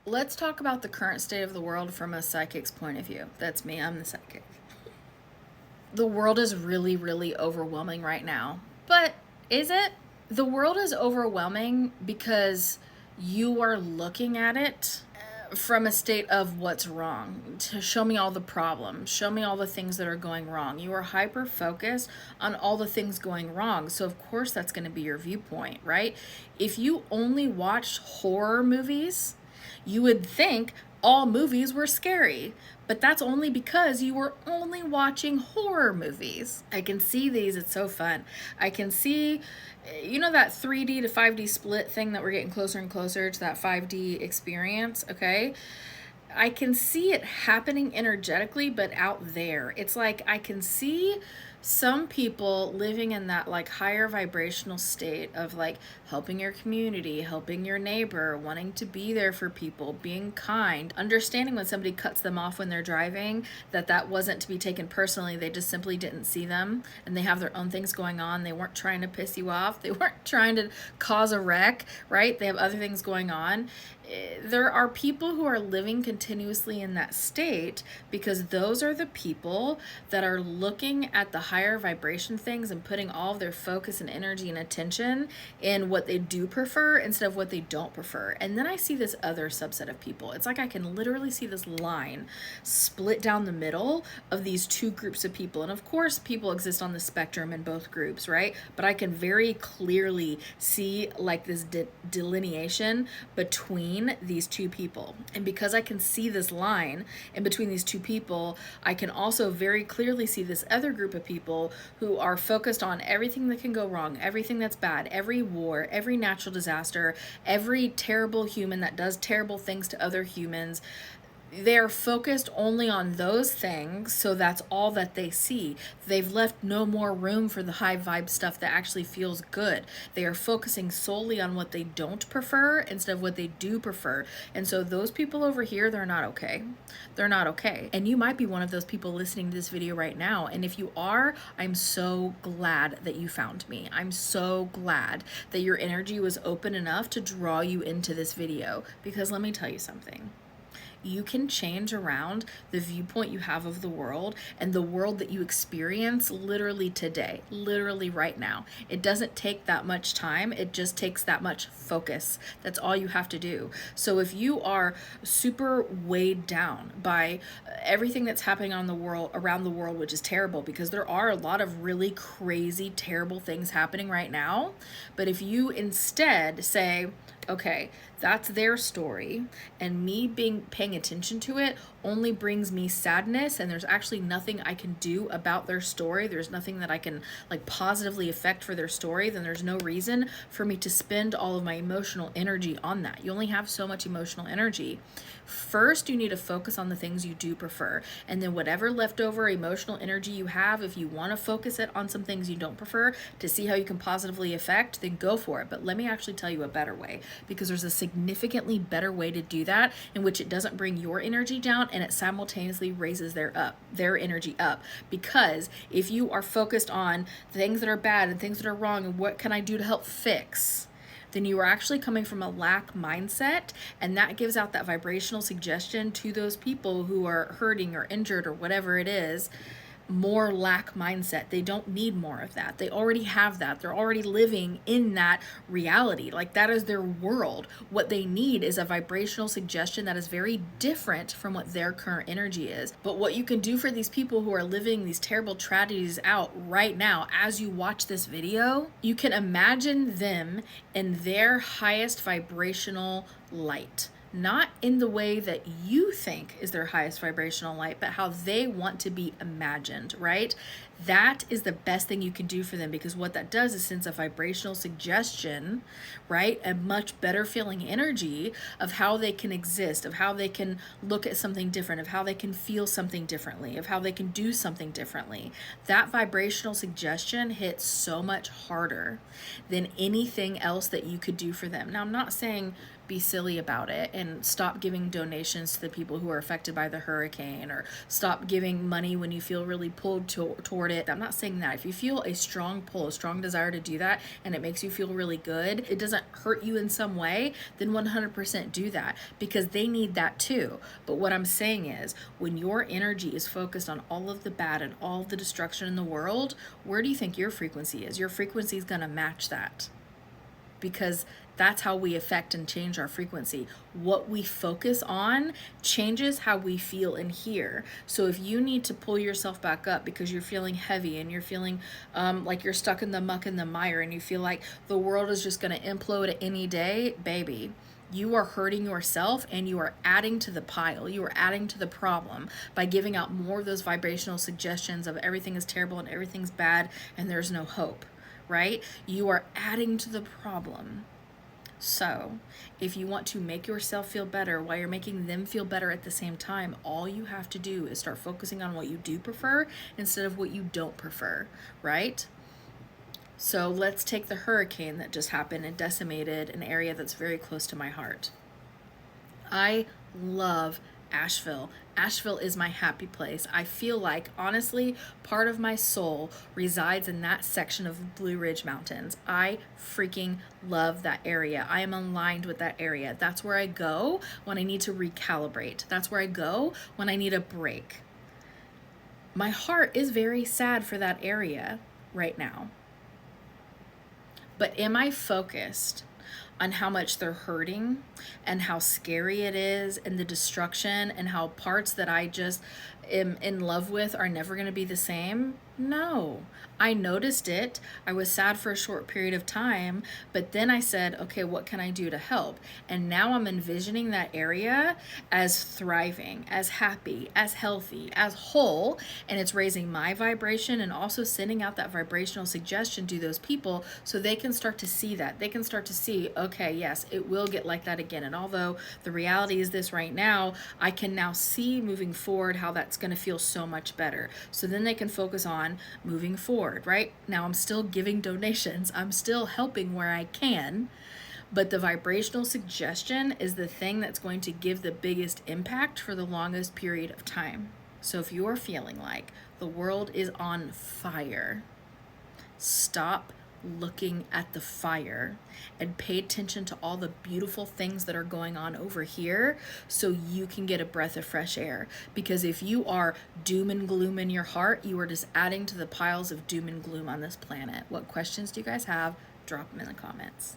Let's talk about the current state of the world from a psychic's point of view. That's me, I'm the psychic. The world is really, really overwhelming right now. But is it? The world is overwhelming because you are looking at it from a state of what's wrong. To show me all the problems, show me all the things that are going wrong. You are hyper focused on all the things going wrong. So, of course, that's going to be your viewpoint, right? If you only watched horror movies, you would think all movies were scary. But that's only because you were only watching horror movies. I can see these, it's so fun. I can see, that 3D to 5D split thing that we're getting closer and closer to that 5D experience, okay? I can see it happening energetically, but out there. It's like I can see some people living in that like higher vibrational state of like helping your community, helping your neighbor, wanting to be there for people, being kind, understanding when somebody cuts them off when they're driving, that wasn't to be taken personally. They just simply didn't see them and they have their own things going on. They weren't trying to piss you off. They weren't trying to cause a wreck, right? They have other things going on. There are people who are living continuously in that state because those are the people that are looking at the higher vibration things and putting all of their focus and energy and attention in what they do prefer instead of what they don't prefer. And then I see this other subset of people. It's like I can literally see this line split down the middle of these two groups of people. And of course, people exist on the spectrum in both groups, right? But I can very clearly see like this delineation between these two people. And because I can see this line in between these two people, I can also very clearly see this other group of people who are focused on everything that can go wrong, everything that's bad, every war, every natural disaster, every terrible human that does terrible things to other humans. They're focused only on those things, so that's all that they see. They've left no more room for the high vibe stuff that actually feels good. They are focusing solely on what they don't prefer instead of what they do prefer. And so those people over here, they're not okay. They're not okay. And you might be one of those people listening to this video right now. And if you are, I'm so glad that you found me. I'm so glad that your energy was open enough to draw you into this video. Because let me tell you something. You can change around the viewpoint you have of the world and the world that you experience literally today, literally right now. It doesn't take that much time. It just takes that much focus. That's all you have to do. So if you are super weighed down by everything that's happening on the world, around the world, which is terrible because there are a lot of really crazy, terrible things happening right now. But if you instead say, okay, that's their story, and me paying attention to it only brings me sadness, and there's actually nothing I can do about their story. There's nothing that I can like positively affect for their story. Then there's no reason for me to spend all of my emotional energy on that. You only have so much emotional energy. First, you need to focus on the things you do prefer, and then whatever leftover emotional energy you have, if you want to focus it on some things you don't prefer to see how you can positively affect, then go for it. But let me actually tell you a better way, because there's a significantly better way to do that in which it doesn't bring your energy down and it simultaneously raises their energy up. Because if you are focused on things that are bad and things that are wrong and what can I do to help fix, then you are actually coming from a lack mindset, and that gives out that vibrational suggestion to those people who are hurting or injured or whatever it is. More lack mindset. They don't need more of that. They already have that. They're already living in that reality. Like that is their world. What they need is a vibrational suggestion that is very different from what their current energy is. But what you can do for these people who are living these terrible tragedies out right now, as you watch this video, you can imagine them in their highest vibrational light. Not in the way that you think is their highest vibrational light, but how they want to be imagined, right? That is the best thing you can do for them, because what that does is sends a vibrational suggestion, right? A much better feeling energy of how they can exist, of how they can look at something different, of how they can feel something differently, of how they can do something differently. That vibrational suggestion hits so much harder than anything else that you could do for them. Now, I'm not saying be silly about it and stop giving donations to the people who are affected by the hurricane, or stop giving money when you feel really pulled toward it. I'm not saying that. If you feel a strong pull, a strong desire to do that, and it makes you feel really good, it doesn't hurt you in some way, then 100% do that, because they need that too. But what I'm saying is, when your energy is focused on all of the bad and all of the destruction in the world, where do you think your frequency is? Your frequency is going to match that, because that's how we affect and change our frequency. What we focus on changes how we feel in here. So if you need to pull yourself back up because you're feeling heavy and you're feeling like you're stuck in the muck and the mire, and you feel like the world is just going to implode any day, baby, you are hurting yourself, and you are adding to the pile. You are adding to the problem by giving out more of those vibrational suggestions of everything is terrible and everything's bad and there's no hope, right? You are adding to the problem. So if you want to make yourself feel better while you're making them feel better at the same time, all you have to do is start focusing on what you do prefer instead of what you don't prefer, right? So let's take the hurricane that just happened and decimated an area that's very close to my heart. I love Asheville. Asheville is my happy place. I feel like, honestly, part of my soul resides in that section of Blue Ridge Mountains. I freaking love that area. I am aligned with that area. That's where I go when I need to recalibrate. That's where I go when I need a break. My heart is very sad for that area right now. But am I focused on how much they're hurting and how scary it is and the destruction and how parts that I just am in love with are never going to be the same? No. I noticed it. I was sad for a short period of time, but then I said, okay, what can I do to help? And now I'm envisioning that area as thriving, as happy, as healthy, as whole, and it's raising my vibration and also sending out that vibrational suggestion to those people so they can start to see that. They can start to see, okay, yes, it will get like that again. And although the reality is this right now, I can now see moving forward how that's going to feel so much better. So then they can focus on moving forward, right? Now I'm still giving donations. I'm still helping where I can, but the vibrational suggestion is the thing that's going to give the biggest impact for the longest period of time. So if you're feeling like the world is on fire, stop looking at the fire and pay attention to all the beautiful things that are going on over here so you can get a breath of fresh air. Because if you are doom and gloom in your heart, you are just adding to the piles of doom and gloom on this planet. What questions do you guys have? Drop them in the comments.